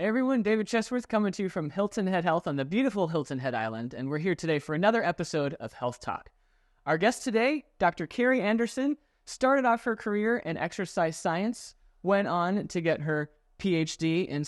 Hey everyone, David Chesworth coming to you from Hilton Head Health on the beautiful Hilton Head Island, and we're here today for another episode of Health Talk. Our guest today, Dr. Carrie Anderson, started off her career in exercise science, went on to get her PhD in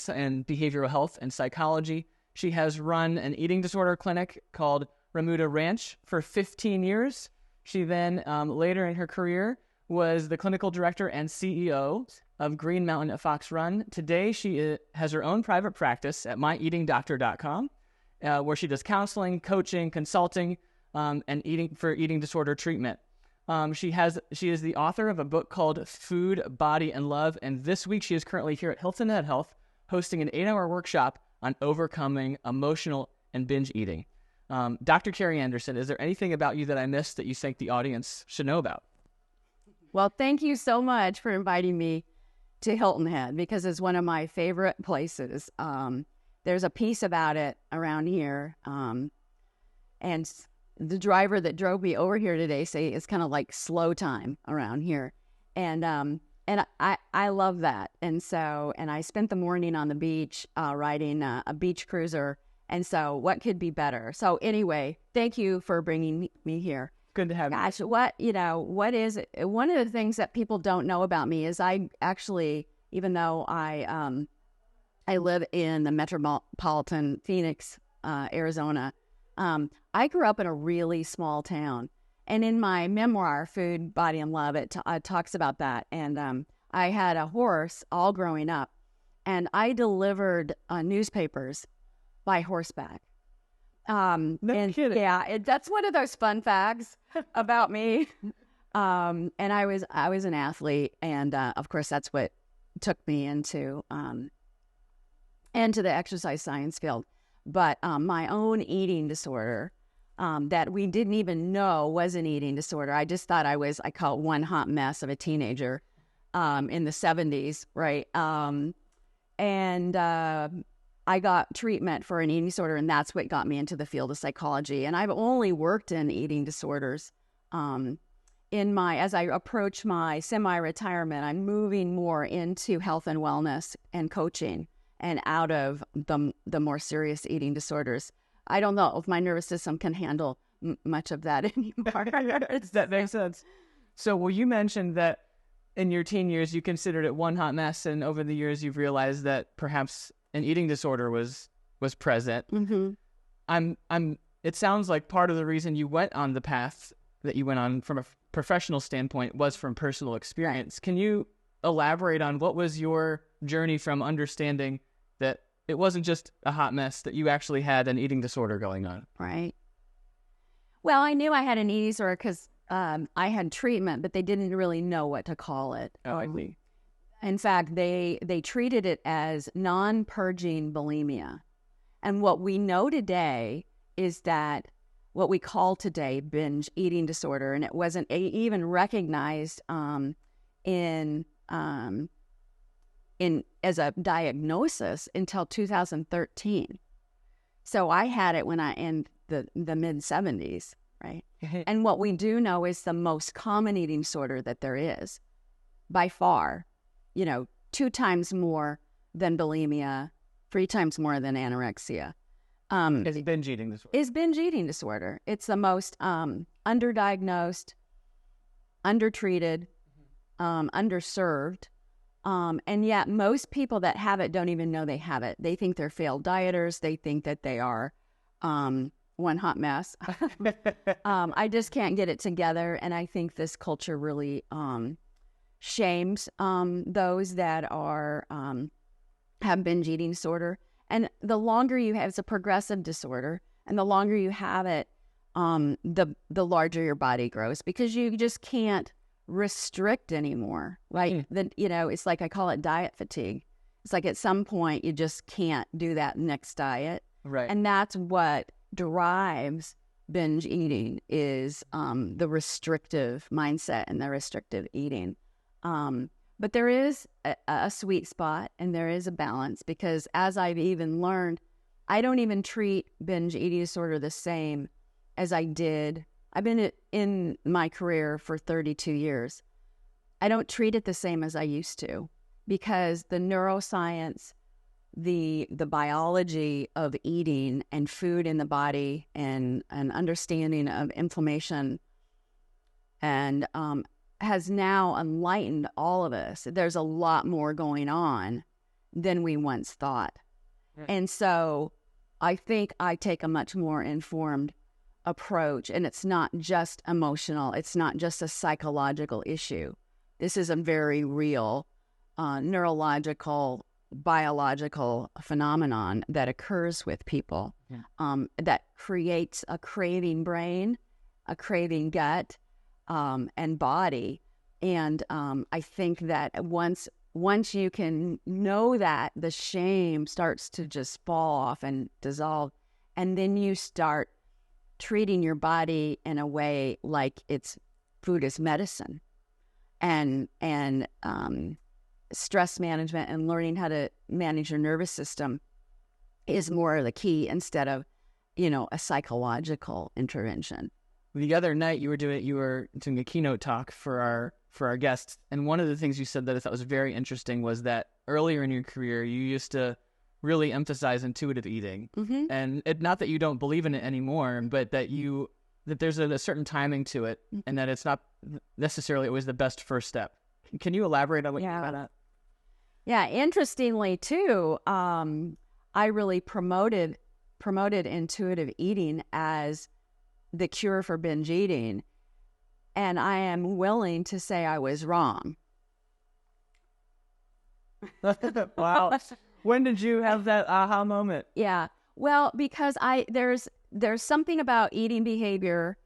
behavioral health and psychology. She has run an eating disorder clinic called Remuda Ranch for 15 years. She then, later in her career, was the clinical director and CEO of Green Mountain at Fox Run. Today, she has her own private practice at myeatingdoctor.com, where she does counseling, coaching, consulting, and eating disorder treatment. She is the author of a book called Food, Body, and Love, and this week she is currently here at Hilton Head Health hosting an 8-hour workshop on overcoming emotional and binge eating. Dr. Carrie Anderson, is there anything about you that I missed that you think the audience should know about? Well, thank you so much for inviting me to Hilton Head because it's one of my favorite places. There's a piece about it around here, and the driver that drove me over here today say it's kind of like slow time around here, and I love that. And I spent the morning on the beach riding a beach cruiser, and so what could be better? So anyway, thank you for bringing me here. Good to have you. Gosh, what is it? One of the things that people don't know about me is I actually, even though I live in the metropolitan Phoenix, Arizona, I grew up in a really small town. And in my memoir, Food, Body, and Love, it talks about that. And I had a horse all growing up, and I delivered newspapers by horseback. No kidding. Yeah, that's one of those fun facts about me. And I was an athlete, and of course that's what took me into the exercise science field. But my own eating disorder that we didn't even know was an eating disorder. I just thought I call it one hot mess of a teenager in the 70s, right? I got treatment for an eating disorder, and that's what got me into the field of psychology. And I've only worked in eating disorders. As I approach my semi-retirement, I'm moving more into health and wellness and coaching and out of the more serious eating disorders. I don't know if my nervous system can handle much of that anymore. That makes sense. So, well, you mentioned that in your teen years, you considered it one hot mess, and over the years, you've realized that perhaps an eating disorder was present. Mm-hmm. It sounds like part of the reason you went on the path that you went on from a professional standpoint was from personal experience. Can you elaborate on what was your journey from understanding that it wasn't just a hot mess, that you actually had an eating disorder going on? Right. Well, I knew I had an eating disorder because I had treatment, but they didn't really know what to call it. Oh, I see. In fact, they treated it as non-purging bulimia. And what we know today is that what we call today binge eating disorder, and it wasn't even recognized in as a diagnosis until 2013. So I had it when in the mid-70s, right? And what we do know is the most common eating disorder that there is, by far. 2 times more than bulimia, 3 times more than anorexia. Is binge eating disorder. Is binge eating disorder. It's the most underdiagnosed, undertreated, underserved. And yet most people that have it don't even know they have it. They think they're failed dieters. They think that they are one hot mess. I just can't get it together. And I think this culture really shames those that are have binge eating disorder. And the longer you have, it's a progressive disorder, and the longer you have it, the larger your body grows, because you just can't restrict anymore. Like it's like I call it diet fatigue. It's like at some point you just can't do that next diet, right? And that's what drives binge eating is the restrictive mindset and the restrictive eating. But there is a sweet spot, and there is a balance, because as I've even learned, I don't even treat binge eating disorder the same as I did. I've been in my career for 32 years. I don't treat it the same as I used to, because the neuroscience the biology of eating and food in the body and an understanding of inflammation, and has now enlightened all of us. There's a lot more going on than we once thought. And so I think I take a much more informed approach, and it's not just emotional. It's not just a psychological issue. This is a very real neurological, biological phenomenon that occurs with people that creates a craving brain, a craving gut, and body. And I think that once you can know that, the shame starts to just fall off and dissolve, and then you start treating your body in a way like it's food is medicine, and stress management and learning how to manage your nervous system is more of the key instead of, a psychological intervention. The other night you were doing a keynote talk for our guests, and one of the things you said that I thought was very interesting was that earlier in your career you used to really emphasize intuitive eating, and not that you don't believe in it anymore, but that there's a certain timing to it, and that it's not necessarily always the best first step. Can you elaborate on what you mean by that? Yeah, interestingly too, I really promoted intuitive eating as the cure for binge eating, and I am willing to say I was wrong. Wow. When did you have that aha moment? Yeah. Well, because there's something about eating behavior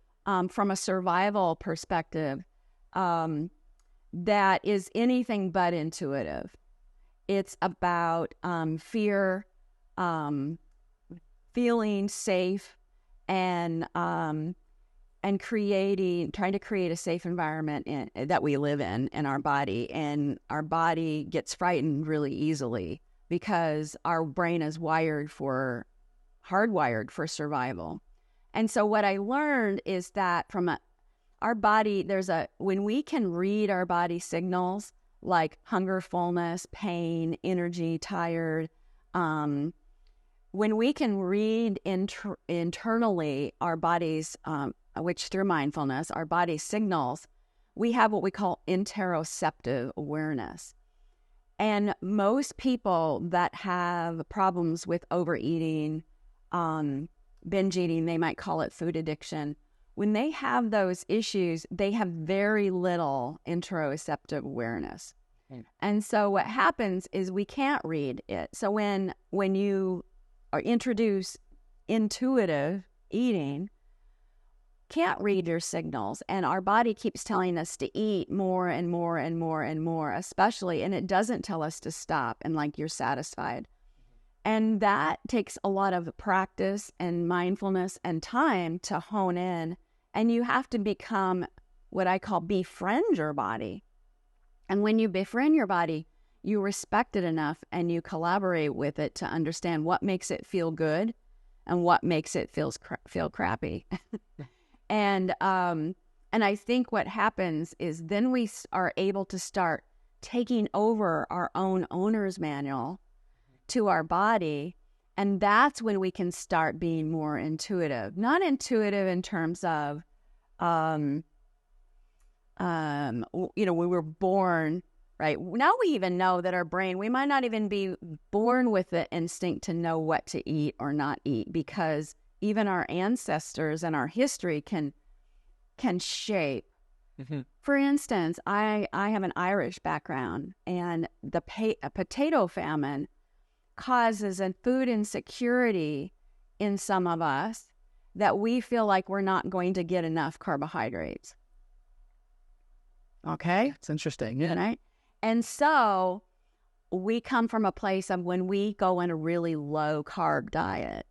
from a survival perspective that is anything but intuitive. It's about fear, feeling safe, and trying to create a safe environment that we live in our body. And our body gets frightened really easily because our brain is hardwired for survival. And so what I learned is that our body, when we can read our body signals like hunger, fullness, pain, energy, tired, when we can read internally our body's, which through mindfulness, our body's signals, we have what we call interoceptive awareness. And most people that have problems with overeating, binge eating, they might call it food addiction. When they have those issues, they have very little interoceptive awareness. And so what happens is we can't read it. So when you introduce intuitive eating, can't read your signals, and our body keeps telling us to eat more and more and more and more, especially, and it doesn't tell us to stop and like you're satisfied. And that takes a lot of practice and mindfulness and time to hone in, and you have to become what I call befriend your body. And when you befriend your body, you respect it enough and you collaborate with it to understand what makes it feel good and what makes it feel crappy. And I think what happens is then we are able to start taking over our own owner's manual to our body, and that's when we can start being more intuitive. Not intuitive in terms of, we were born, right? Now we even know that our brain, we might not even be born with the instinct to know what to eat or not eat, because even our ancestors and our history can shape. Mm-hmm. For instance, I have an Irish background, and a potato famine causes a food insecurity in some of us that we feel like we're not going to get enough carbohydrates. Okay? It's interesting. Yeah. Right? And so we come from a place of when we go on a really low carb diet,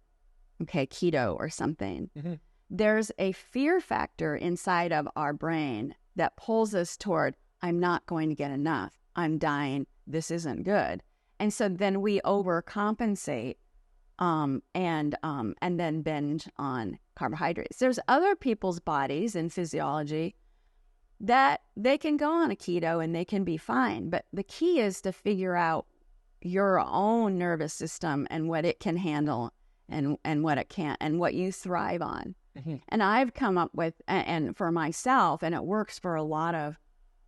okay, keto or something, mm-hmm. there's a fear factor inside of our brain that pulls us toward, I'm not going to get enough. I'm dying. This isn't good. And so then we overcompensate and then binge on carbohydrates. There's other people's bodies and physiology that they can go on a keto and they can be fine. But the key is to figure out, your own nervous system and what it can handle and what it can't and what you thrive on. Mm-hmm. And I've come up with, and for myself, and it works for a lot of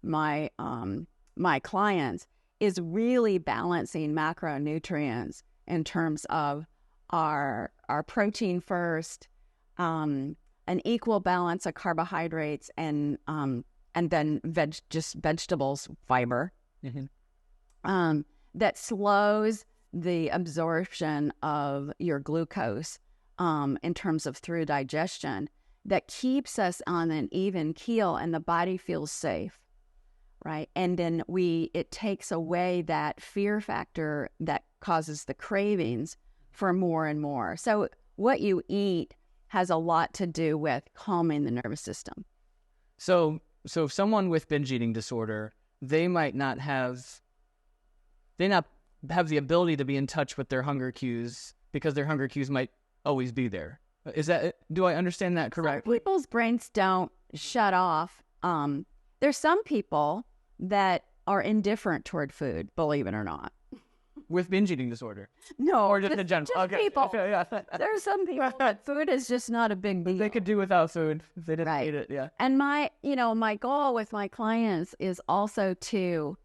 my my clients, is really balancing macronutrients in terms of our protein first, an equal balance of carbohydrates, and then just vegetables, fiber, mm-hmm. That slows the absorption of your glucose in terms of through digestion, that keeps us on an even keel and the body feels safe, right? And then it takes away that fear factor that causes the cravings for more and more. So what you eat has a lot to do with calming the nervous system. So if someone with binge eating disorder, they not have the ability to be in touch with their hunger cues because their hunger cues might always be there. Do I understand that correct? Some people's brains don't shut off. There's some people that are indifferent toward food, believe it or not. With binge eating disorder? No, or just in general. Just okay. people. Okay, yeah. There's some people that food is just not a big deal. They could do without food if they didn't eat it. Yeah. And my goal with my clients is also to.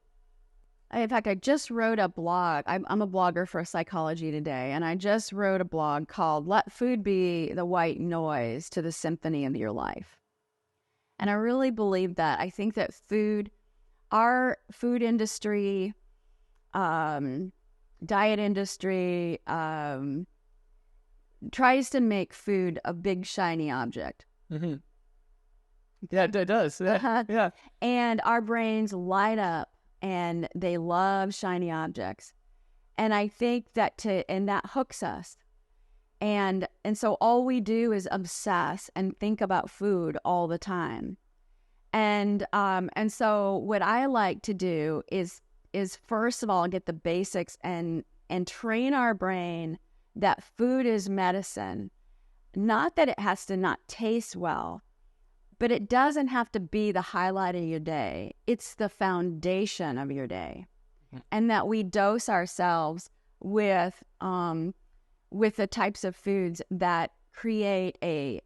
In fact, I just wrote a blog. I'm a blogger for Psychology Today, and I just wrote a blog called "Let Food Be the White Noise to the Symphony of Your Life." And I really believe that. I think that our food industry, diet industry, tries to make food a big shiny object. Mm-hmm. Yeah, it does. Yeah. And our brains light up and they love shiny objects. And I think that that hooks us. And so all we do is obsess and think about food all the time. And so what I like to do is first of all get the basics and train our brain that food is medicine. Not that it has to not taste well, but it doesn't have to be the highlight of your day. It's the foundation of your day. Mm-hmm. And that we dose ourselves with the types of foods that create a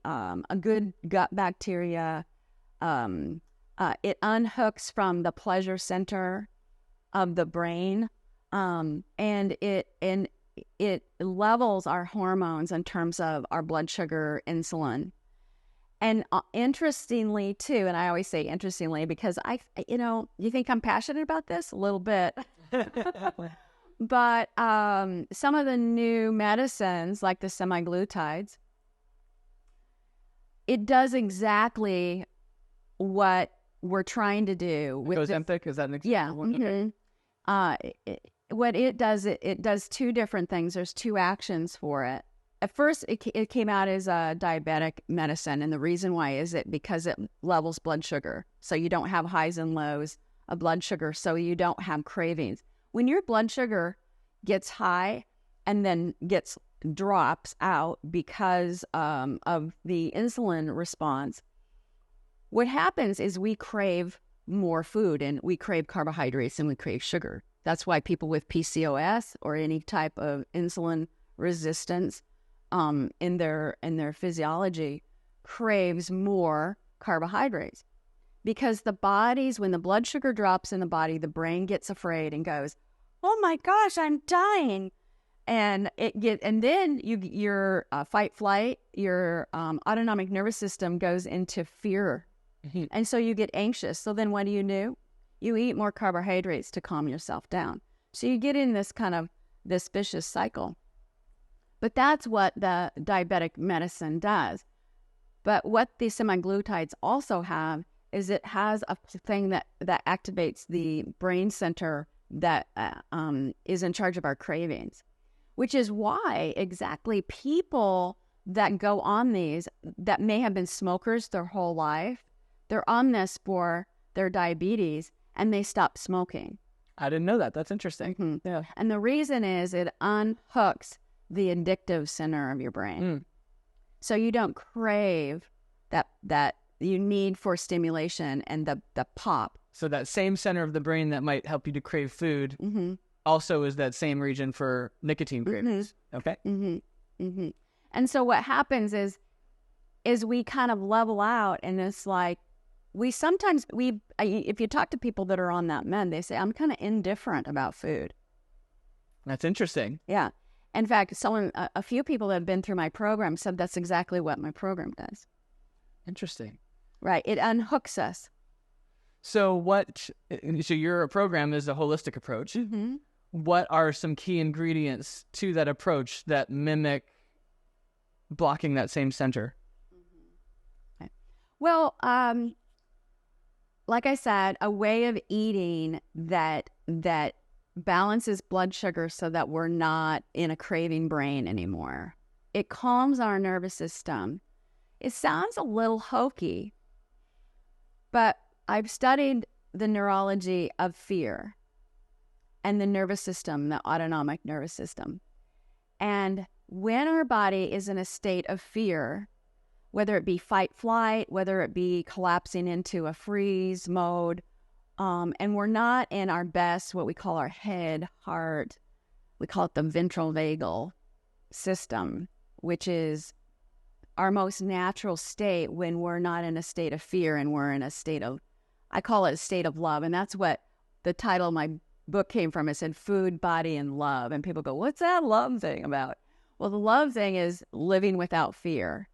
good gut bacteria. It unhooks from the pleasure center of the brain, and it levels our hormones in terms of our blood sugar, insulin. And interestingly, too, and I always say interestingly because you think I'm passionate about this? A little bit. But some of the new medicines, like the semaglutides, it does exactly what we're trying to do. With Ozempic, is that an example? Yeah. Mm-hmm. What it does two different things. There's two actions for it. At first, it came out as a diabetic medicine, and the reason why is because it levels blood sugar, so you don't have highs and lows of blood sugar, so you don't have cravings. When your blood sugar gets high and then drops out because of the insulin response, what happens is we crave more food, and we crave carbohydrates, and we crave sugar. That's why people with PCOS or any type of insulin resistance in their physiology craves more carbohydrates, because when the blood sugar drops in the body, the brain gets afraid and goes, "Oh my gosh, I'm dying," and then your fight flight, your autonomic nervous system goes into fear, mm-hmm. and so you get anxious. So then what do? You eat more carbohydrates to calm yourself down. So you get in this kind of this vicious cycle. But that's what the diabetic medicine does. But what the semaglutides also have is it has a thing that activates the brain center that is in charge of our cravings, which is why exactly people that go on these that may have been smokers their whole life, they're on this for their diabetes and they stop smoking. I didn't know that. That's interesting. Mm-hmm. Yeah. And the reason is it unhooks the addictive center of your brain. Mm. So you don't crave that you need for stimulation and the pop. So that same center of the brain that might help you to crave food, mm-hmm. also is that same region for nicotine cravings. Okay. And so what happens is we kind of level out, and it's like if you talk to people that are on that med, they say, I'm kind of indifferent about food. That's interesting. Yeah. In fact, a few people that have been through my program said that's exactly what my program does. Interesting. Right. It unhooks us. So your program is a holistic approach. What are some key ingredients to that approach that mimic blocking that same center? Okay. Well, like I said, a way of eating that balances blood sugar so that we're not in a craving brain anymore. It calms our nervous system. It sounds a little hokey, but I've studied the neurology of fear and the nervous system, the autonomic nervous system. And when our body is in a state of fear, whether it be fight, flight, whether it be collapsing into a freeze mode, and we're not in our best, what we call our head, heart, we call it the ventral vagal system, which is our most natural state when we're not in a state of fear and we're in a state of, I call it a state of love. And that's what the title of my book came from. It said food, body, and love. And people go, what's that love thing about? Well, the love thing is living without fear.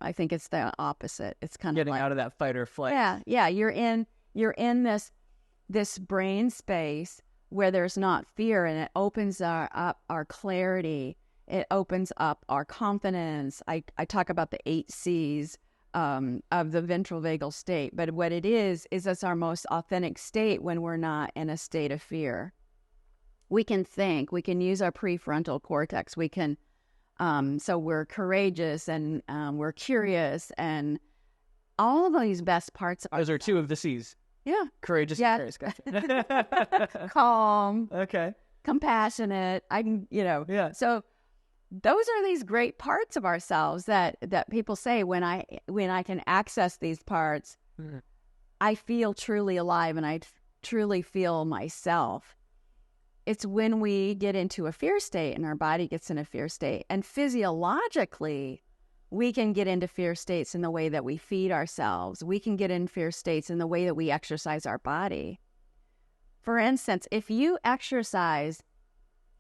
I think it's the opposite. It's kind getting of out of that fight or flight. Yeah. You're in this brain space where there's not fear, and it opens up our clarity. It opens up our confidence. I talk about the 8 C's of the ventral vagal state, but what it is it's our most authentic state when we're not in a state of fear. We can think. We can use our prefrontal cortex. We can. So we're courageous and we're curious, and all of these best parts. Those are 2 of the C's. Yeah. Courageous. Yeah. Curious. Gotcha. Calm. Okay. Compassionate. Yeah. So those are these great parts of ourselves that people say when I can access these parts, I feel truly alive and I truly feel myself. It's when we get into a fear state and our body gets in a fear state, and physiologically, we can get into fear states in the way that we feed ourselves. We can get in fear states in the way that we exercise our body. For instance, if you exercise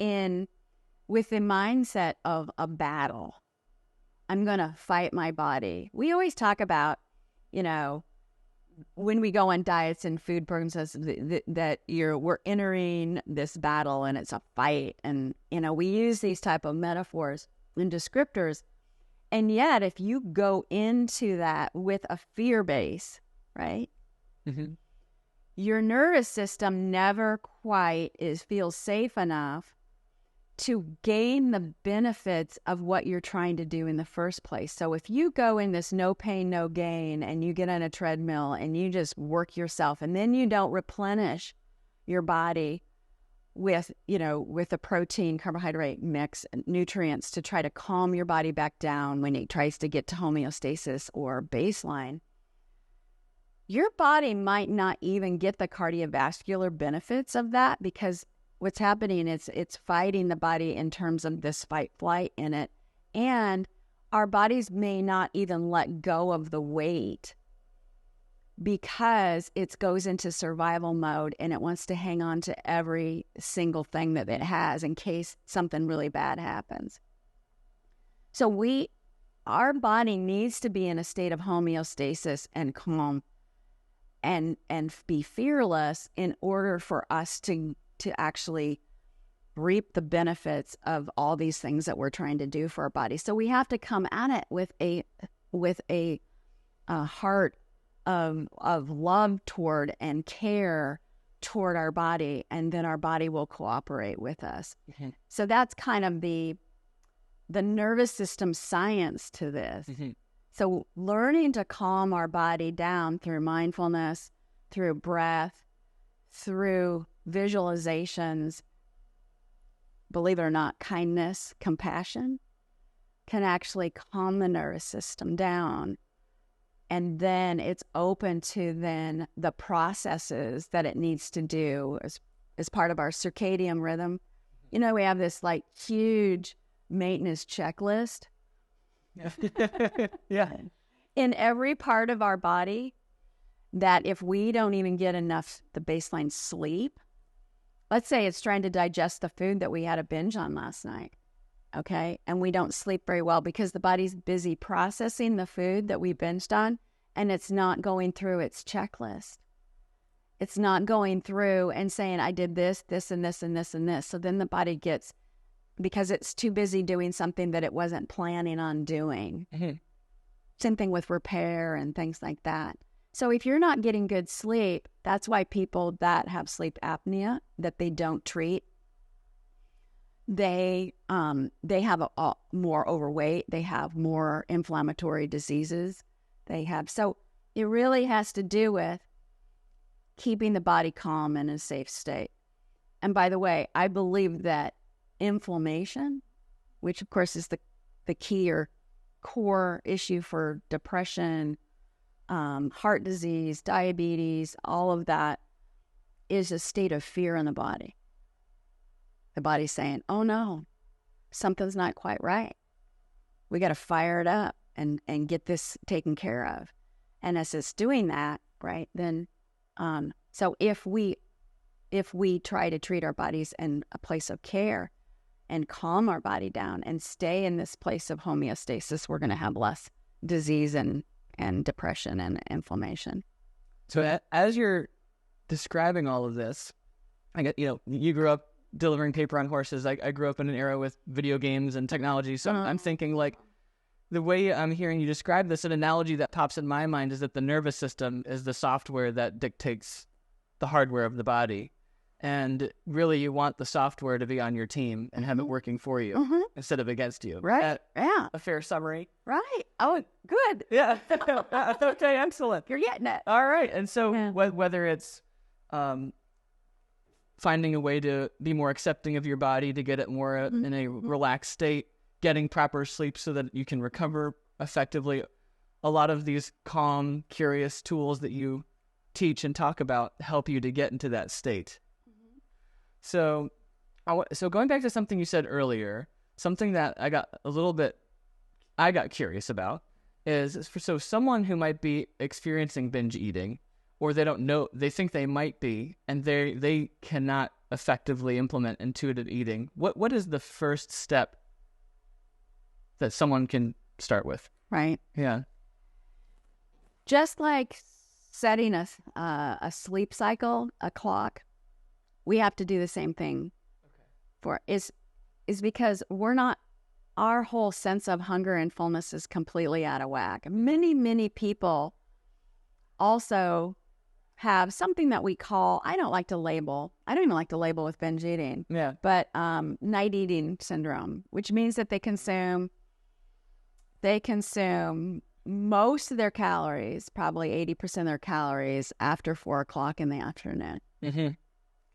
with the mindset of a battle, I'm going to fight my body. We always talk about, when we go on diets and food programs, that we're entering this battle and it's a fight. And, we use these type of metaphors and descriptors. And yet, if you go into that with a fear base, right, your nervous system never quite feels safe enough to gain the benefits of what you're trying to do in the first place. So if you go in this no pain, no gain, and you get on a treadmill and you just work yourself, and then you don't replenish your body with a protein, carbohydrate mix, nutrients to try to calm your body back down when it tries to get to homeostasis or baseline, your body might not even get the cardiovascular benefits of that, because what's happening is it's fighting the body in terms of this fight flight in it. And our bodies may not even let go of the weight because it goes into survival mode and it wants to hang on to every single thing that it has in case something really bad happens. So our body needs to be in a state of homeostasis and calm and be fearless in order for us to actually reap the benefits of all these things that we're trying to do for our body. So we have to come at it with a heart of love toward and care toward our body, and then our body will cooperate with us. Mm-hmm. So that's kind of the nervous system science to this. Mm-hmm. So learning to calm our body down through mindfulness, through breath, through visualizations, believe it or not, kindness, compassion, can actually calm the nervous system down. And then it's open to then the processes that it needs to do as part of our circadian rhythm. You know, we have this like huge maintenance checklist. Yeah. In every part of our body, that if we don't even get enough, the baseline sleep, let's say it's trying to digest the food that we had a binge on last night, okay? And we don't sleep very well because the body's busy processing the food that we binged on, and it's not going through its checklist. It's not going through and saying, I did this, this, and this, and this, and this. So then the body gets, because it's too busy doing something that it wasn't planning on doing. Mm-hmm. Same thing with repair and things like that. So if you're not getting good sleep, that's why people that have sleep apnea that they don't treat, they have more overweight, they have more inflammatory diseases, so it really has to do with keeping the body calm and in a safe state. And by the way, I believe that inflammation, which of course is the key or core issue for depression, heart disease, diabetes, all of that, is a state of fear in the body. The body's saying, oh no, something's not quite right. We got to fire it up and get this taken care of. And as it's doing that, right, then, so if we try to treat our bodies in a place of care and calm our body down and stay in this place of homeostasis, we're going to have less disease and depression and inflammation. So as you're describing all of this, you grew up delivering paper on horses. I grew up in an era with video games and technology. So I'm thinking like the way I'm hearing you describe this, an analogy that pops in my mind is that the nervous system is the software that dictates the hardware of the body. And really, you want the software to be on your team and have it working for you instead of against you. Right. Yeah. A fair summary. Right. Oh, good. Yeah. Okay, excellent. You're getting it. All right. And so whether it's finding a way to be more accepting of your body, to get it more in a relaxed state, getting proper sleep so that you can recover effectively, a lot of these calm, curious tools that you teach and talk about help you to get into that state. So going back to something you said earlier, something that I got curious about is, so someone who might be experiencing binge eating, or they don't know, they think they might be, and they cannot effectively implement intuitive eating, what is the first step that someone can start with? Right. Yeah. Just like setting a sleep cycle, a clock, we have to do the same thing. Is because our whole sense of hunger and fullness is completely out of whack. Many people also have something that we call, I don't even like to label with binge eating, but night eating syndrome, which means that they consume most of their calories, probably 80% of their calories, after 4 o'clock in the afternoon. Mm-hmm.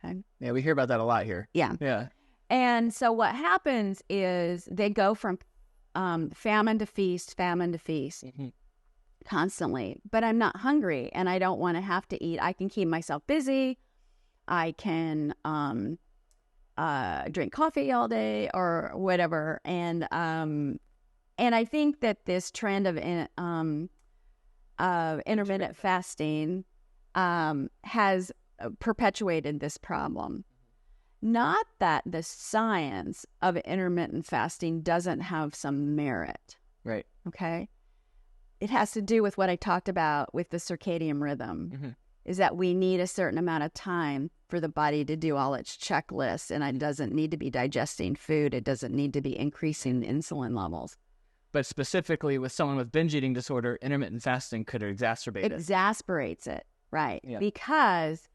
Okay. Yeah, we hear about that a lot here. Yeah. Yeah. And so what happens is they go from famine to feast, constantly. But I'm not hungry, and I don't want to have to eat. I can keep myself busy. I can drink coffee all day or whatever. And I think that this trend of intermittent fasting has perpetuated this problem. Not that the science of intermittent fasting doesn't have some merit. Right. Okay. It has to do with what I talked about with the circadian rhythm, is that we need a certain amount of time for the body to do all its checklists, and it doesn't need to be digesting food. It doesn't need to be increasing insulin levels. But specifically with someone with binge eating disorder, intermittent fasting could exacerbate it. Exasperates it, right. Yeah. Because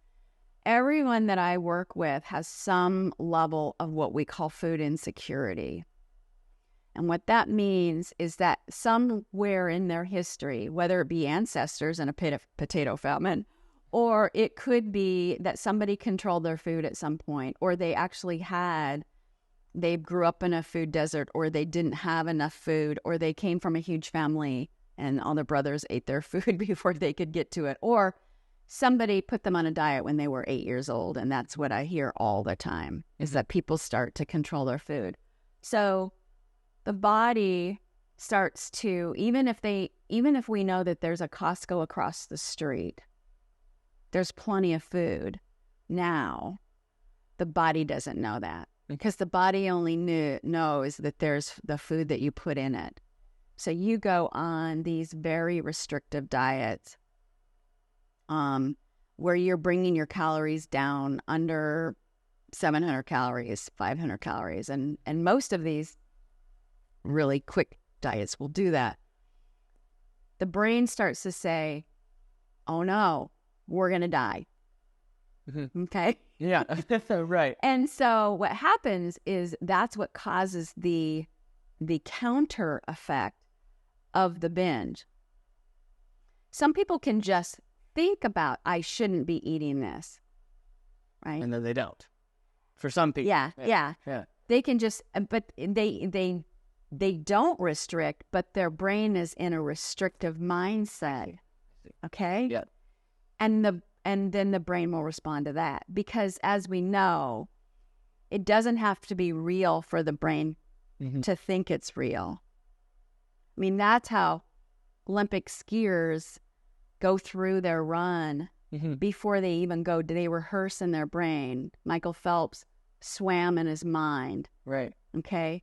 everyone that I work with has some level of what we call food insecurity. And what that means is that somewhere in their history, whether it be ancestors in a potato famine, or it could be that somebody controlled their food at some point, or they grew up in a food desert, or they didn't have enough food, or they came from a huge family and all their brothers ate their food before they could get to it, or somebody put them on a diet when they were 8 years old, and that's what I hear all the time, is that people start to control their food. So the body starts to, even if we know that there's a Costco across the street, there's plenty of food now, the body doesn't know that, because the body only knows that there's the food that you put in it. So you go on these very restrictive diets, where you're bringing your calories down under 700 calories, 500 calories. And most of these really quick diets will do that. The brain starts to say, oh no, we're going to die. Okay? Yeah, right. And so what happens is that's what causes the counter effect of the binge. Some people can just think about, I shouldn't be eating this, right? And then they don't. For some people. Yeah. They can just, but they don't restrict, but their brain is in a restrictive mindset. Okay? Yeah. And then the brain will respond to that, because as we know, it doesn't have to be real for the brain to think it's real. I mean, that's how Olympic skiers go through their run before they even go. They rehearse in their brain. Michael Phelps swam in his mind. Right. Okay.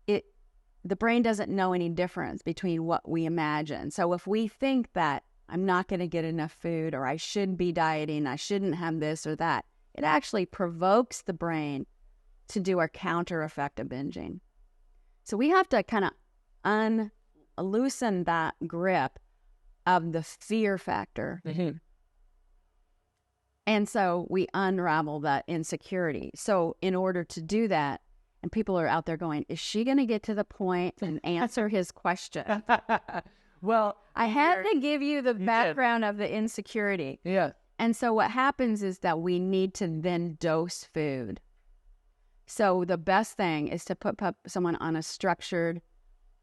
The brain doesn't know any difference between what we imagine. So if we think that I'm not going to get enough food, or I should be dieting, I shouldn't have this or that, it actually provokes the brain to do our counter effect of binging. So we have to kind of loosen that grip of the fear factor. And so we unravel that insecurity. So in order to do that, and people are out there going, is she going to get to the point and answer his question? Well, I had to give you the background of the insecurity. Yeah. And so what happens is that we need to then dose food. So the best thing is to put someone on a structured,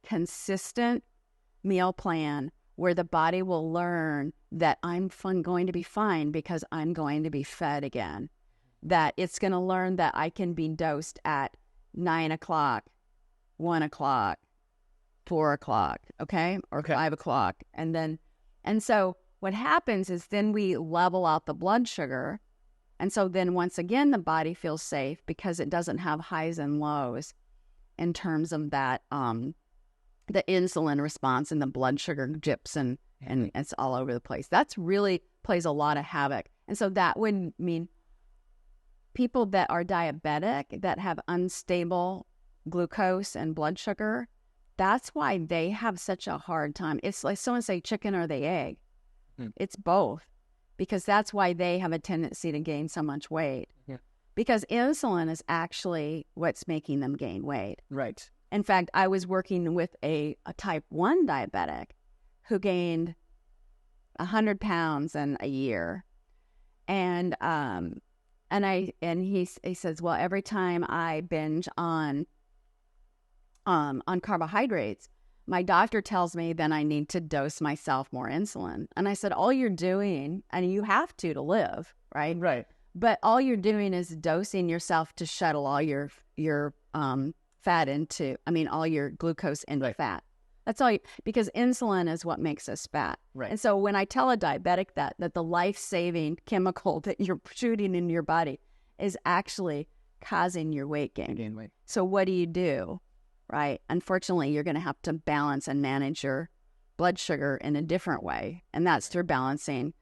consistent meal plan where the body will learn that I'm going to be fine because I'm going to be fed again. That it's going to learn that I can be dosed at 9 o'clock, 1 o'clock, 4 o'clock, okay? Or 5 o'clock. And so what happens is then we level out the blood sugar. And so then once again, the body feels safe because it doesn't have highs and lows in terms of that, the insulin response and the blood sugar dips and it's all over the place. That's really plays a lot of havoc. And so that would mean people that are diabetic, that have unstable glucose and blood sugar, that's why they have such a hard time. It's like someone say chicken or the egg. It's both, because that's why they have a tendency to gain so much weight. Yeah. Because insulin is actually what's making them gain weight. Right. In fact, I was working with a type 1 diabetic who gained 100 pounds in a year. And he says, well, every time I binge on carbohydrates, my doctor tells me then I need to dose myself more insulin. And I said, all you're doing, and you have to live, right? Right. But all you're doing is dosing yourself to shuttle all your fat into, all your glucose into fat. That's all because insulin is what makes us fat. Right. And so when I tell a diabetic that the life-saving chemical that you're shooting into your body is actually causing your weight gain. Gain weight. So what do you do? Right? Unfortunately, you're going to have to balance and manage your blood sugar in a different way. And that's through balancing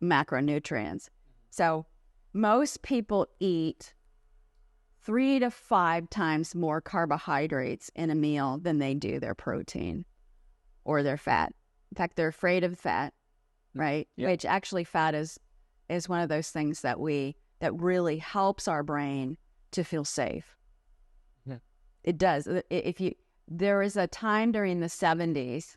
macronutrients. So most people eat 3 to 5 times more carbohydrates in a meal than they do their protein or their fat. In fact, they're afraid of fat, right? Yep. Which actually fat is one of those things that really helps our brain to feel safe. Yeah. It does. There was a time during the 70s.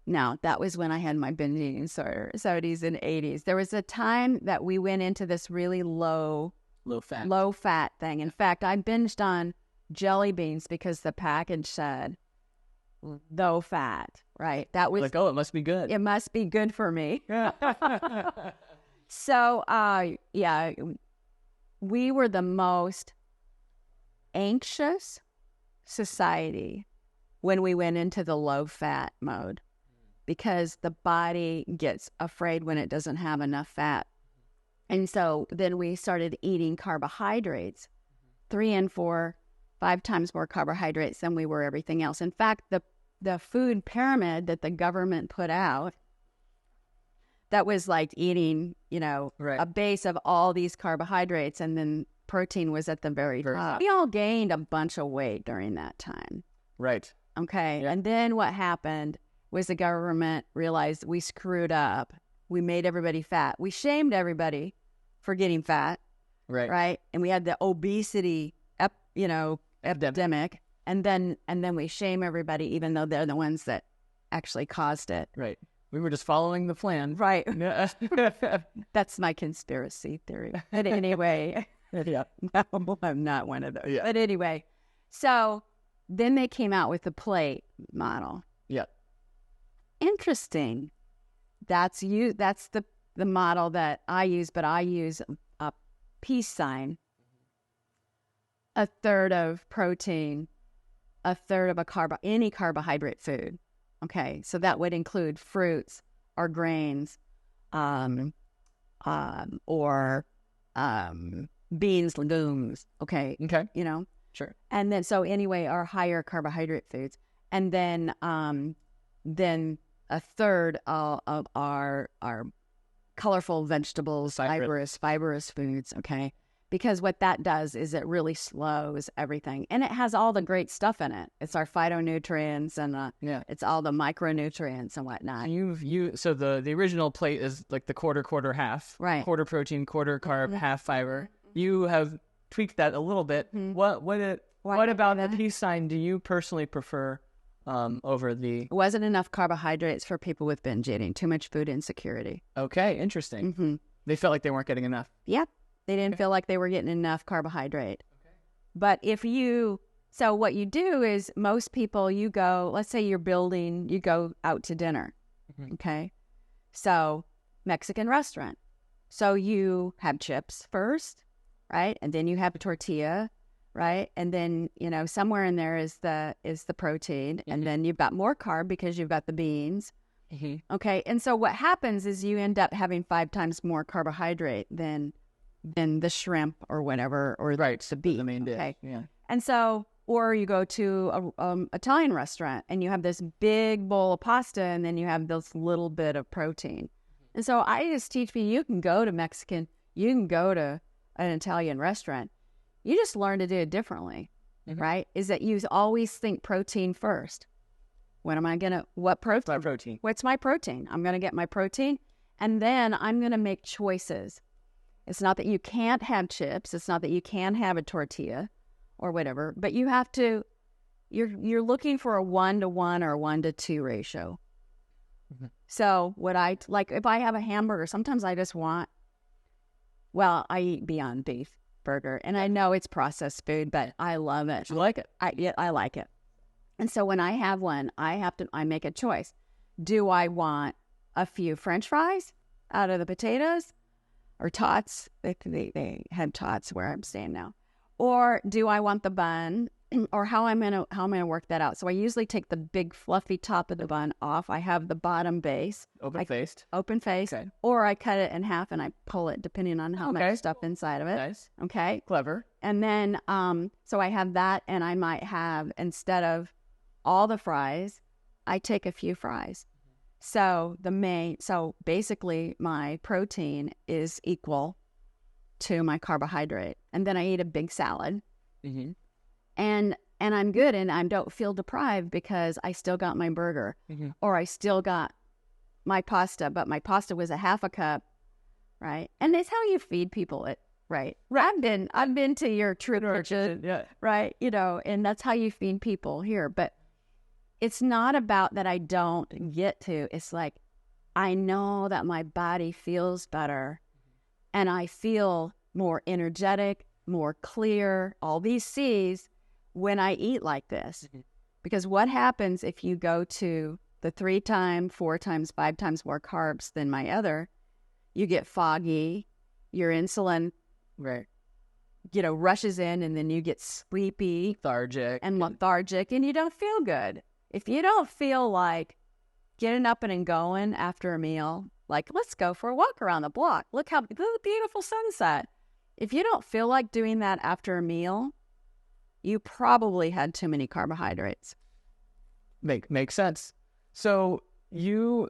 Now, that was when I had my binge eating disorder, 70s and 80s. There was a time that we went into this really low fat thing. In fact, I binged on jelly beans because the package said low fat, right? That was like, oh, it must be good. It must be good for me. Yeah. So, yeah, we were the most anxious society when we went into the low fat mode, because the body gets afraid when it doesn't have enough fat. And so then we started eating carbohydrates, 3 and 4, 5 times more carbohydrates than we were everything else. In fact, the food pyramid that the government put out, that was like eating, a base of all these carbohydrates, and then protein was at the very top. We all gained a bunch of weight during that time. Right. Okay. Yeah. And then what happened was the government realized we screwed up. We made everybody fat. We shamed everybody for getting fat. Right. And we had the obesity, epidemic. And then we shame everybody, even though they're the ones that actually caused it. Right. We were just following the plan. Right. That's my conspiracy theory. But anyway, no, I'm not one of those. Yeah. But anyway, so then they came out with the plate model. Yeah. Interesting. That's the model that I use, but I use a peace sign. 1/3 of protein, 1/3 of any carbohydrate food. Okay, so that would include fruits or grains, or beans, legumes. Okay. Sure. And then so anyway, our higher carbohydrate foods, and then 1/3 of our colorful vegetables, fibrous foods. Okay. Because what that does is it really slows everything. And it has all the great stuff in it. It's our phytonutrients and it's all the micronutrients and whatnot. So the original plate is like the quarter, half. Right. Quarter protein, quarter carb, half fiber. You have tweaked that a little bit. What about the peace sign do you personally prefer over the... It wasn't enough carbohydrates for people with binge eating. Too much food insecurity. Okay, interesting. Mm-hmm. They felt like they weren't getting enough. Yep. They didn't feel like they were getting enough carbohydrate. Okay. But so what you do is most people, let's say you go out to dinner. Mm-hmm. Okay. So Mexican restaurant. So you have chips first, right? And then you have a tortilla, right? And then, somewhere in there is the protein. Mm-hmm. And then you've got more carb because you've got the beans. Mm-hmm. Okay. And so what happens is you end up having 5 times more carbohydrate than the shrimp or whatever, or the beef. The main dish. Okay. Yeah. And so, or you go to a Italian restaurant and you have this big bowl of pasta and then you have this little bit of protein. Mm-hmm. And so I just teach people, you can go to Mexican, you can go to an Italian restaurant. You just learn to do it differently, mm-hmm. right? Is that you always think protein first. What protein? My protein. What's my protein? I'm going to get my protein and then I'm going to make choices. It's not that you can't have chips. It's not that you can't have a tortilla or whatever, but you have to, you're looking for a 1-to-1 or a 1-to-2 ratio. Mm-hmm. So if I have a hamburger, sometimes I just I eat Beyond Beef burger and I know it's processed food, but I love it. You like it? I like it. And so when I have one, I make a choice. Do I want a few French fries out of the potatoes? Or tots, they had tots where I'm staying now. Or do I want the bun? Or how am I gonna work that out? So I usually take the big fluffy top of the bun off. I have the bottom base. Open faced. Okay. Or I cut it in half and I pull it depending on how much stuff inside of it. Nice. Okay. Clever. And then so I have that, and I might have, instead of all the fries, I take a few fries. So basically my protein is equal to my carbohydrate. And then I eat a big salad. Mm-hmm. And I'm good, and I don't feel deprived because I still got my burger, mm-hmm. or I still got my pasta, but my pasta was a half a cup, right? And it's how you feed people it, right? I've been to your true kitchen, yeah. Right? And that's how you feed people here. But it's not about that I don't get to. It's like, I know that my body feels better and I feel more energetic, more clear, all these C's when I eat like this. Mm-hmm. Because what happens if you go to the 3 times, 4 times, 5 times more carbs than my other? You get foggy, your insulin, Right. Rushes in, and then you get sleepy, Lethargic, and you don't feel good. If you don't feel like getting up and going after a meal, like, let's go for a walk around the block. Look at the beautiful sunset. If you don't feel like doing that after a meal, you probably had too many carbohydrates. Makes sense. So you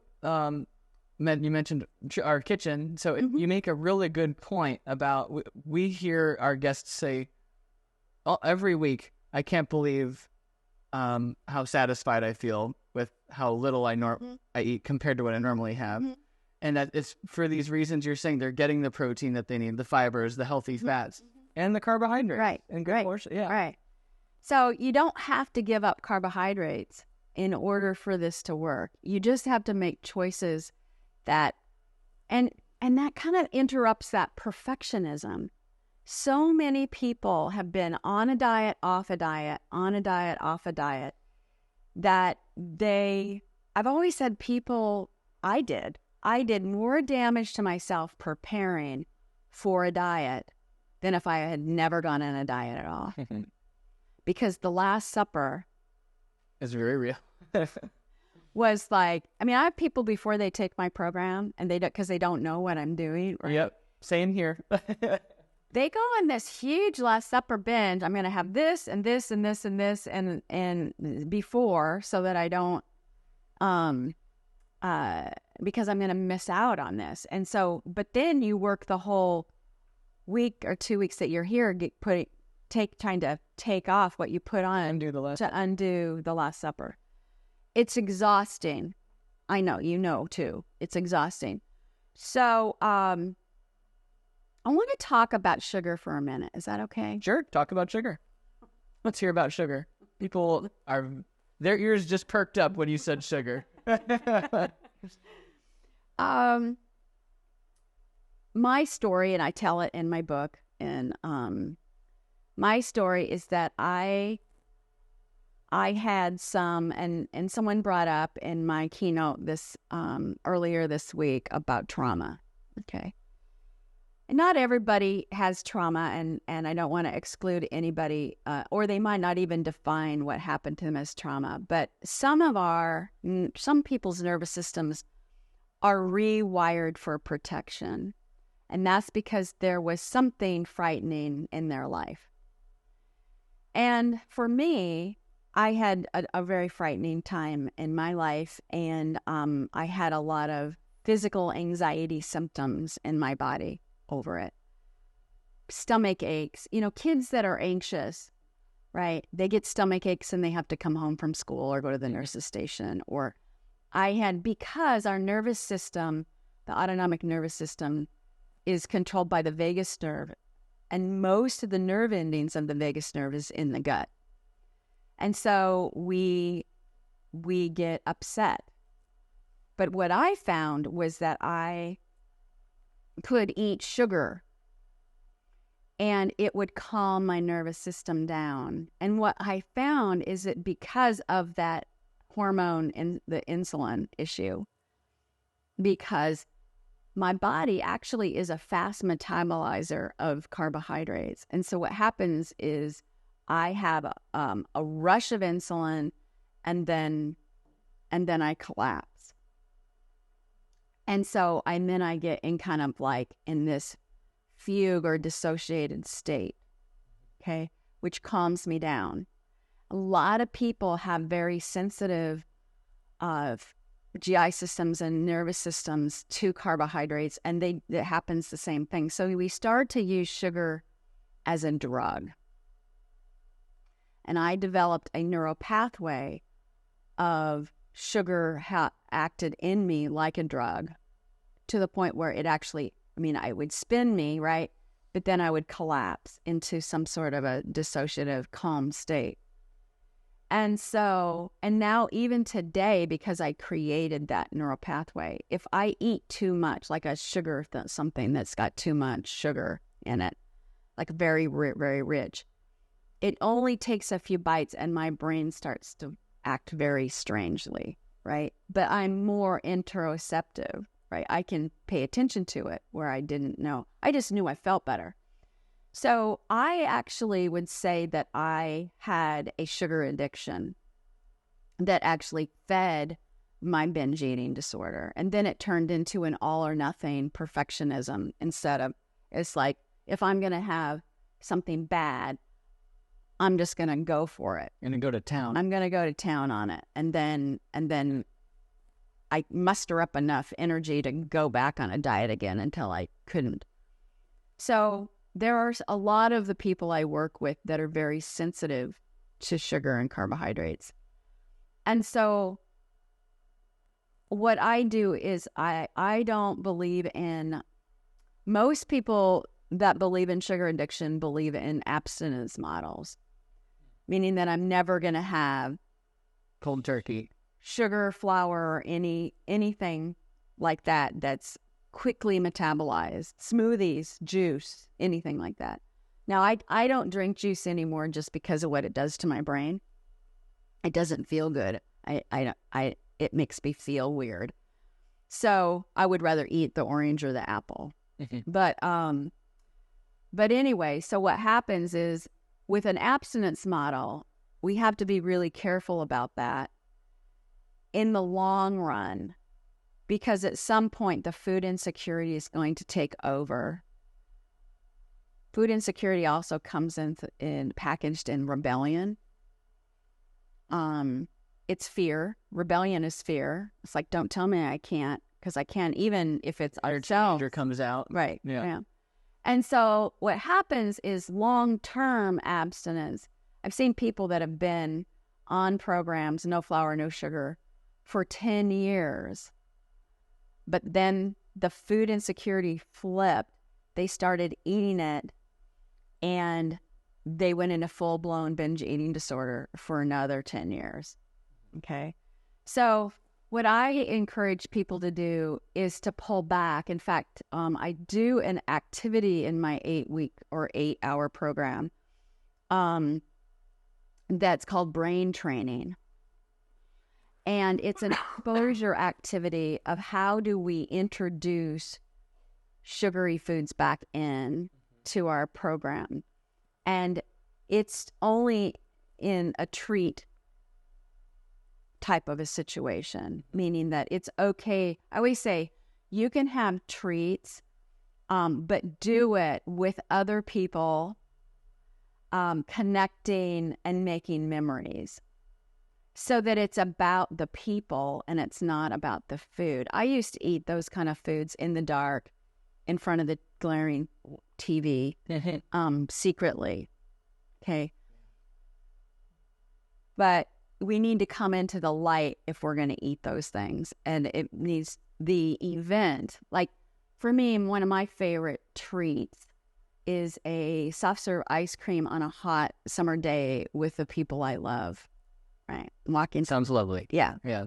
mentioned our kitchen. So you make a really good point about, we hear our guests say every week, I can't believe how satisfied I feel with how little I eat compared to what I normally have. And that it's for these reasons you're saying. They're getting the protein that they need, the fibers, the healthy fats, and the carbohydrates. Right. And good portion. Yeah. Right. So you don't have to give up carbohydrates in order for this to work. You just have to make choices that, and that kind of interrupts that perfectionism. So many people have been on a diet, off a diet, on a diet, off a diet, that I've always said I did more damage to myself preparing for a diet than if I had never gone on a diet at all. Because the Last Supper is very real. was like, I have people before they take my program, and because they don't know what I'm doing. Right? Yep. Same here. They go on this huge Last Supper binge. I'm going to have this and this and this and this and before, so that I don't, because I'm going to miss out on this. And so, but then you work the whole week or 2 weeks that you're here, trying to take off what you put on to undo the Last Supper. It's exhausting. I know, too. It's exhausting. So, I want to talk about sugar for a minute. Is that okay? Sure. Talk about sugar. Let's hear about sugar. People their ears just perked up when you said sugar. My story, and I tell it in my book, and my story is that I had some, and someone brought up in my keynote earlier this week about trauma. Okay. And not everybody has trauma, and I don't want to exclude anybody, or they might not even define what happened to them as trauma. But some people's nervous systems are rewired for protection. And that's because there was something frightening in their life. And for me, I had a very frightening time in my life, and I had a lot of physical anxiety symptoms in my body over it. Stomach aches. Kids that are anxious, right? They get stomach aches and they have to come home from school or go to the nurse's station. Or because our nervous system, the autonomic nervous system, is controlled by the vagus nerve, and most of the nerve endings of the vagus nerve is in the gut. And so we get upset. But what I found was that I could eat sugar and it would calm my nervous system down. And what I found is that because of that hormone in the insulin issue, because my body actually is a fast metabolizer of carbohydrates. And so what happens is I have a rush of insulin, and then I collapse. And so then I get in kind of like in this fugue or dissociated state, okay, which calms me down. A lot of people have very sensitive GI systems and nervous systems to carbohydrates, and it happens the same thing. So we start to use sugar as a drug. And I developed a neural pathway of sugar acted in me like a drug, to the point where it actually, it would spin me, right? But then I would collapse into some sort of a dissociative calm state. And now even today, because I created that neural pathway, if I eat too much, like a sugar, something that's got too much sugar in it, like very, very rich, it only takes a few bites and my brain starts to act very strangely, right? But I'm more interoceptive, right? I can pay attention to it where I didn't know. I just knew I felt better. So I actually would say that I had a sugar addiction that actually fed my binge eating disorder. And then it turned into an all or nothing perfectionism instead of, it's like, if I'm going to have something bad, I'm just going to go for it. Going to go to town. I'm going to go to town on it. And then I muster up enough energy to go back on a diet again until I couldn't. So there are a lot of the people I work with that are very sensitive to sugar and carbohydrates. And so what I do is I don't believe in, most people that believe in sugar addiction believe in abstinence models, meaning that I'm never going to have cold turkey, sugar, flour, or anything like that that's quickly metabolized, smoothies, juice, anything like that. Now, I don't drink juice anymore just because of what it does to my brain. It doesn't feel good. It makes me feel weird. So I would rather eat the orange or the apple. But anyway, so what happens is with an abstinence model, we have to be really careful about that in the long run, because at some point the food insecurity is going to take over. Food insecurity also comes in packaged in rebellion. It's fear. Rebellion is fear. It's like, don't tell me I can't, because I can't, even if it's ourselves. Your comes out. Right. Yeah. And so what happens is long-term abstinence. I've seen people that have been on programs, no flour, no sugar, for 10 years. But then the food insecurity flipped. They started eating it, and they went into full-blown binge eating disorder for another 10 years. Okay. So what I encourage people to do is to pull back. In fact, I do an activity in my 8-week or 8-hour program that's called brain training. And it's an exposure activity of how do we introduce sugary foods back in to our program. And it's only in a treat type of a situation, meaning that it's okay. I always say you can have treats, but do it with other people, connecting and making memories, so that it's about the people and it's not about the food. I used to eat those kind of foods in the dark, in front of the glaring TV, secretly. Okay. But we need to come into the light if we're going to eat those things. And it needs the event. Like for me, one of my favorite treats is a soft serve ice cream on a hot summer day with the people I love. Right. Walking. Sounds lovely. Yeah. Yeah.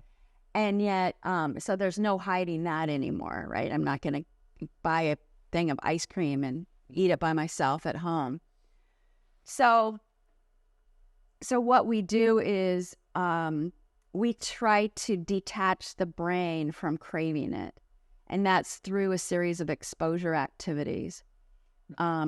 And yet, so there's no hiding that anymore, right? I'm not going to buy a thing of ice cream and eat it by myself at home. So what we do is we try to detach the brain from craving it. And that's through a series of exposure activities,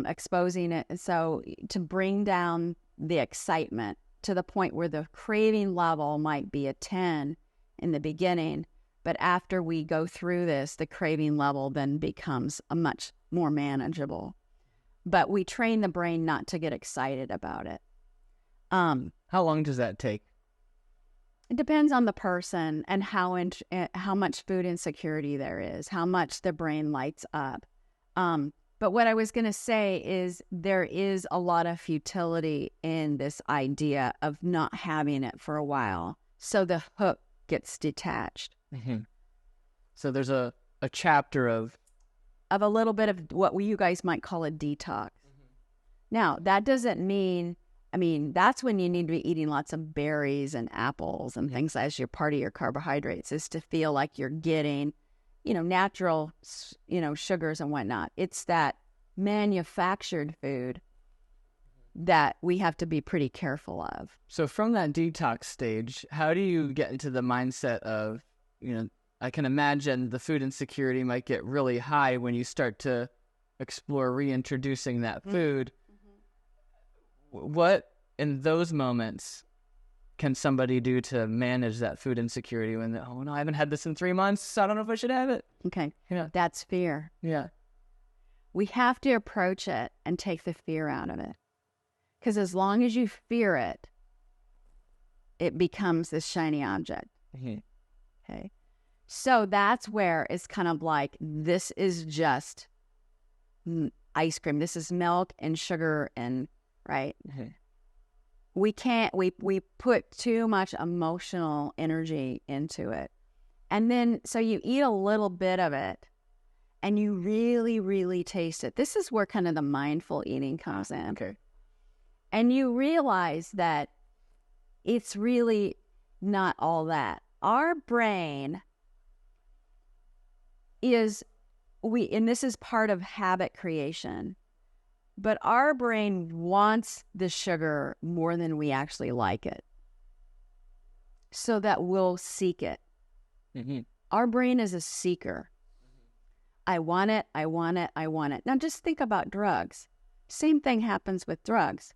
exposing it. So to bring down the excitement to the point where the craving level might be a 10 in the beginning, but after we go through this, the craving level then becomes a much more manageable. But we train the brain not to get excited about it. How long does that take? It depends on the person and how much food insecurity there is, how much the brain lights up. But what I was going to say is there is a lot of futility in this idea of not having it for a while, so the hook gets detached. Mm-hmm. So there's a chapter of a little bit of what you guys might call a detox. Mm-hmm. Now, that doesn't mean, that's when you need to be eating lots of berries and apples and things as your part of your carbohydrates, is to feel like you're getting, natural, sugars and whatnot. It's that manufactured food that we have to be pretty careful of. So from that detox stage, how do you get into the mindset of, I can imagine the food insecurity might get really high when you start to explore reintroducing that food. What in those moments can somebody do to manage that food insecurity when, oh no, I haven't had this in 3 months, so I don't know if I should have it? Okay. That's fear. Yeah. We have to approach it and take the fear out of it. Because as long as you fear it, it becomes this shiny object. Okay. So that's where it's kind of like, this is just ice cream. This is milk and sugar and, right? We can't, we put too much emotional energy into it. And then, so you eat a little bit of it and you really, really taste it. This is where kind of the mindful eating comes in. Okay. And you realize that it's really not all that. Our brain is, and this is part of habit creation, but our brain wants the sugar more than we actually like it, so that we'll seek it. Our brain is a seeker. I want it, I want it, I want it. Now just think about drugs. Same thing happens with drugs.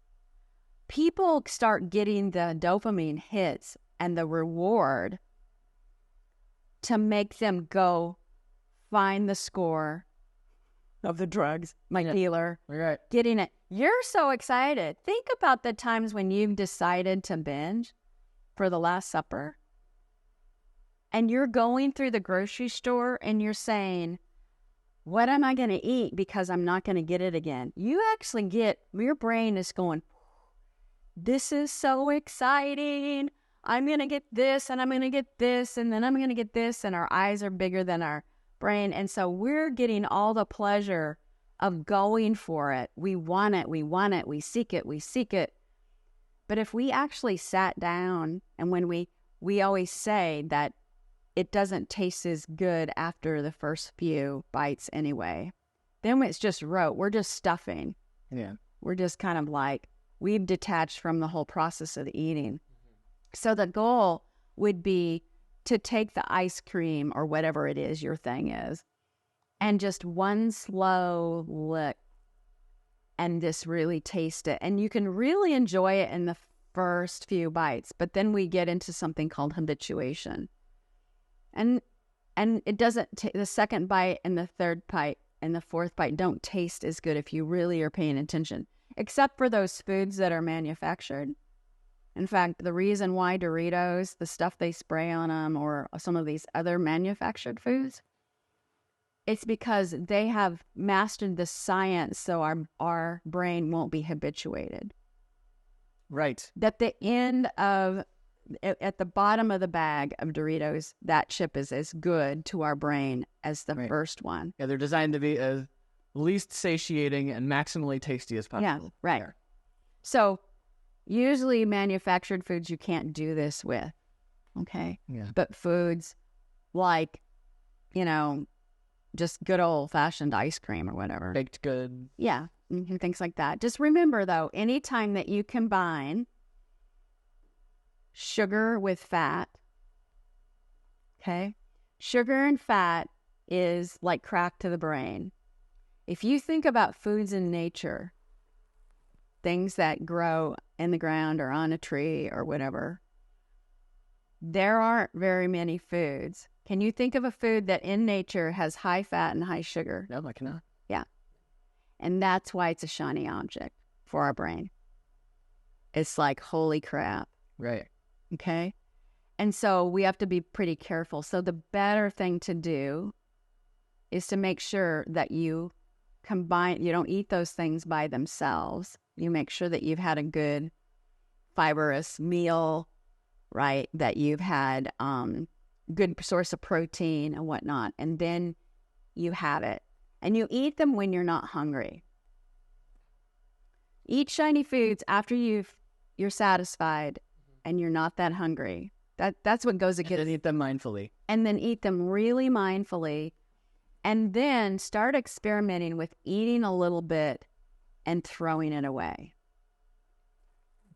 People start getting the dopamine hits and the reward to make them go find the score of the drugs, my dealer, getting it. You're so excited. Think about the times when you've decided to binge for the Last Supper and you're going through the grocery store and you're saying, what am I going to eat because I'm not going to get it again? You actually get, your brain is going, this is so exciting. I'm going to get this and I'm going to get this and then I'm going to get this, and our eyes are bigger than our brain. And so we're getting all the pleasure of going for it. We want it, we want it, we seek it, we seek it. But if we actually sat down, and when we always say that it doesn't taste as good after the first few bites anyway, then it's just rote. We're just stuffing. Yeah. We're just kind of like, we've detached from the whole process of the eating. So the goal would be to take the ice cream or whatever it is your thing is, and just one slow lick and just really taste it. And you can really enjoy it in the first few bites, but then we get into something called habituation. And it doesn't, the second bite and the third bite and the fourth bite don't taste as good if you really are paying attention, except for those foods that are manufactured. In fact, the reason why Doritos, the stuff they spray on them, or some of these other manufactured foods, it's because they have mastered the science so our brain won't be habituated. Right. At the bottom of the bag of Doritos, that chip is as good to our brain as the first one. Yeah, they're designed to be as least satiating and maximally tasty as possible. Yeah, right. There. So usually manufactured foods you can't do this with, okay? Yeah. But foods like, just good old-fashioned ice cream or whatever. Baked good. Yeah, things like that. Just remember, though, anytime that you combine sugar with fat, okay? Sugar and fat is like crack to the brain. If you think about foods in nature, things that grow in the ground or on a tree or whatever, there aren't very many foods. Can you think of a food that in nature has high fat and high sugar? No, I cannot. Yeah. And that's why it's a shiny object for our brain. It's like, holy crap. Right. Okay? And so we have to be pretty careful. So the better thing to do is to make sure that you don't eat those things by themselves. You make sure that you've had a good fibrous meal, right? That you've had good source of protein and whatnot. And then you have it. And you eat them when you're not hungry. Eat shiny foods after you're satisfied and you're not that hungry. That's what goes against. And eat them mindfully. And then eat them really mindfully. And then start experimenting with eating a little bit and throwing it away.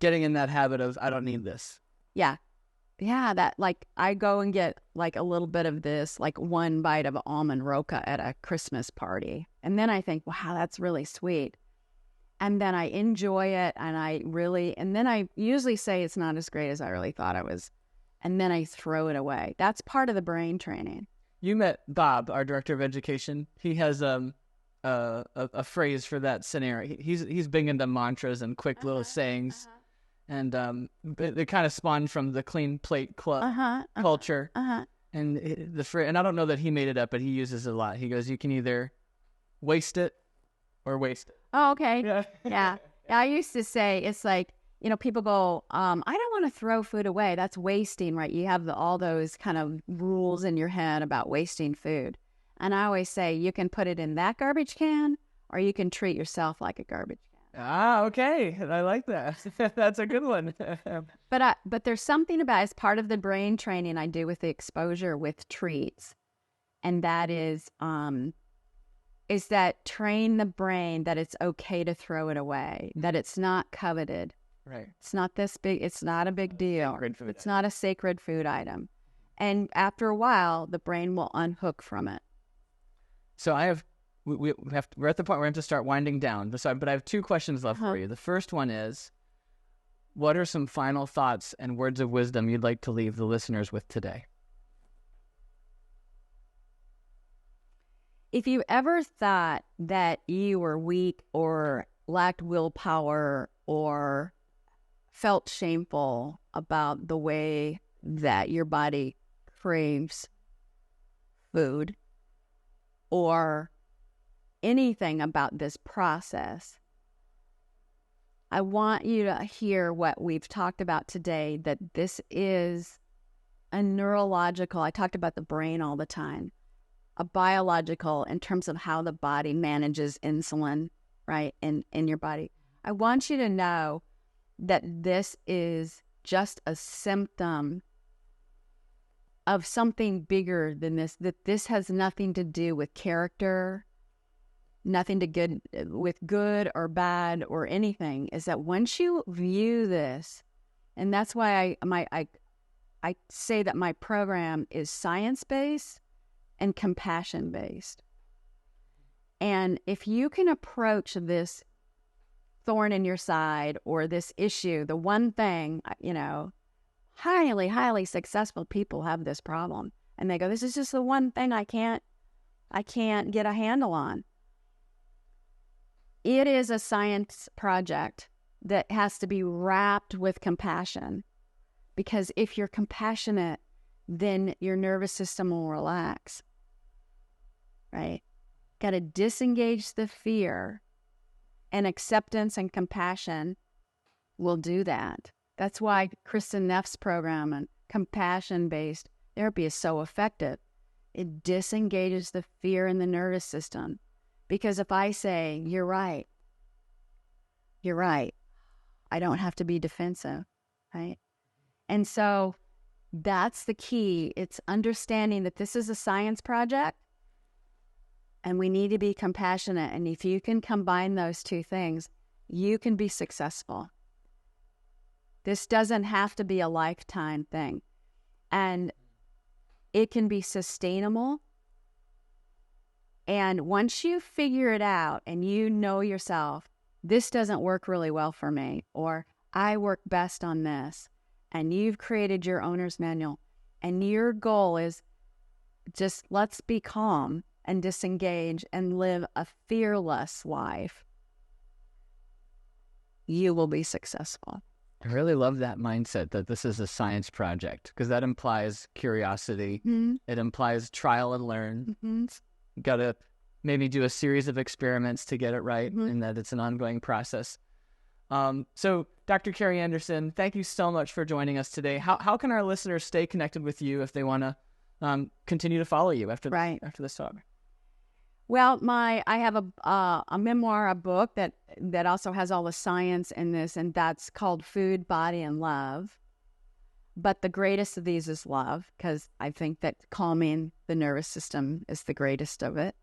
getting in that habit of, I don't need this. Yeah. Yeah, that like I go and get like a little bit of this, like one bite of almond roca at a Christmas party. And then I think, wow, that's really sweet. And then I enjoy it and then I usually say it's not as great as I really thought it was. And then I throw it away. That's part of the brain training. You met Bob, our director of education. He has a phrase for that scenario. He's big into mantras and quick little sayings. And it kind of spawned from the clean plate club culture. And and I don't know that he made it up, but he uses it a lot. He goes, you can either waste it or waste it. Oh, okay. Yeah. Yeah. I used to say, it's like, people go, I don't want to throw food away. That's wasting, right? You have all those kind of rules in your head about wasting food. And I always say, you can put it in that garbage can, or you can treat yourself like a garbage can. Okay. I like that. That's a good one. But there's something about, as part of the brain training I do with the exposure with treats, and that is that train the brain that it's okay to throw it away, that it's not coveted. Right. It's not this big. It's not a big deal. It's not a sacred food item. And after a while, the brain will unhook from it. So we're at the point where we have to start winding down. But I have two questions left for you. The first one is, what are some final thoughts and words of wisdom you'd like to leave the listeners with today? If you ever thought that you were weak or lacked willpower or felt shameful about the way that your body craves food or anything about this process, I want you to hear what we've talked about today, that this is a neurological, I talked about the brain all the time, a biological in terms of how the body manages insulin, right, in your body. I want you to know that this is just a symptom of something bigger than this, that this has nothing to do with character, nothing to good with good or bad or anything. Is that once you view this, and that's why I say that my program is science-based and compassion-based. And if you can approach this thorn in your side or this issue, the one thing, highly, highly successful people have this problem. And they go, this is just the one thing I can't get a handle on. It is a science project that has to be wrapped with compassion. Because if you're compassionate, then your nervous system will relax. Right? Got to disengage the fear, and acceptance and compassion will do that. That's why Kristen Neff's program and compassion-based therapy is so effective. It disengages the fear in the nervous system. Because if I say, you're right, I don't have to be defensive, right? And so that's the key. It's understanding that this is a science project and we need to be compassionate. And if you can combine those two things, you can be successful. This doesn't have to be a lifetime thing. And it can be sustainable. And once you figure it out and you know yourself, this doesn't work really well for me, or I work best on this, and you've created your owner's manual, and your goal is just let's be calm and disengage and live a fearless life, you will be successful. I really love that mindset that this is a science project, because that implies curiosity. Mm-hmm. It implies trial and learn. Mm-hmm. Got to maybe do a series of experiments to get it right, mm-hmm. and that it's an ongoing process. So Dr. Carrie Anderson, thank you so much for joining us today. How can our listeners stay connected with you if they want to continue to follow you after this talk? Well, I have a memoir, a book that also has all the science in this, and that's called Food, Body, and Love. But the greatest of these is love, because I think that calming the nervous system is the greatest of it.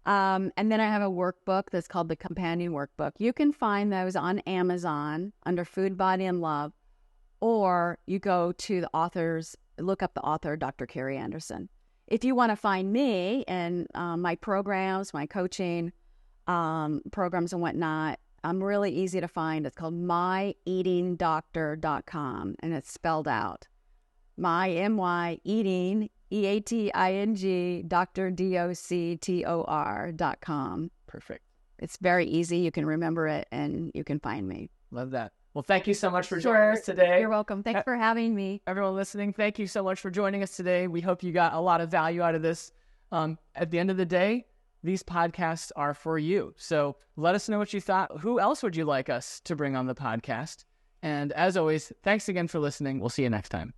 And then I have a workbook that's called the Companion Workbook. You can find those on Amazon under Food, Body, and Love, or you go to the authors, look up the author, Dr. Carrie Anderson. If you want to find me and my programs, my coaching programs and whatnot, I'm really easy to find. It's called myeatingdoctor.com, and it's spelled out. My eating, EATING, Dr. DOCTOR.com. Perfect. It's very easy. You can remember it, and you can find me. Love that. Well, thank you so much for joining us today. You're welcome. Thanks for having me. Everyone listening, thank you so much for joining us today. We hope you got a lot of value out of this. At the end of the day, these podcasts are for you. So let us know what you thought. Who else would you like us to bring on the podcast? And as always, thanks again for listening. We'll see you next time.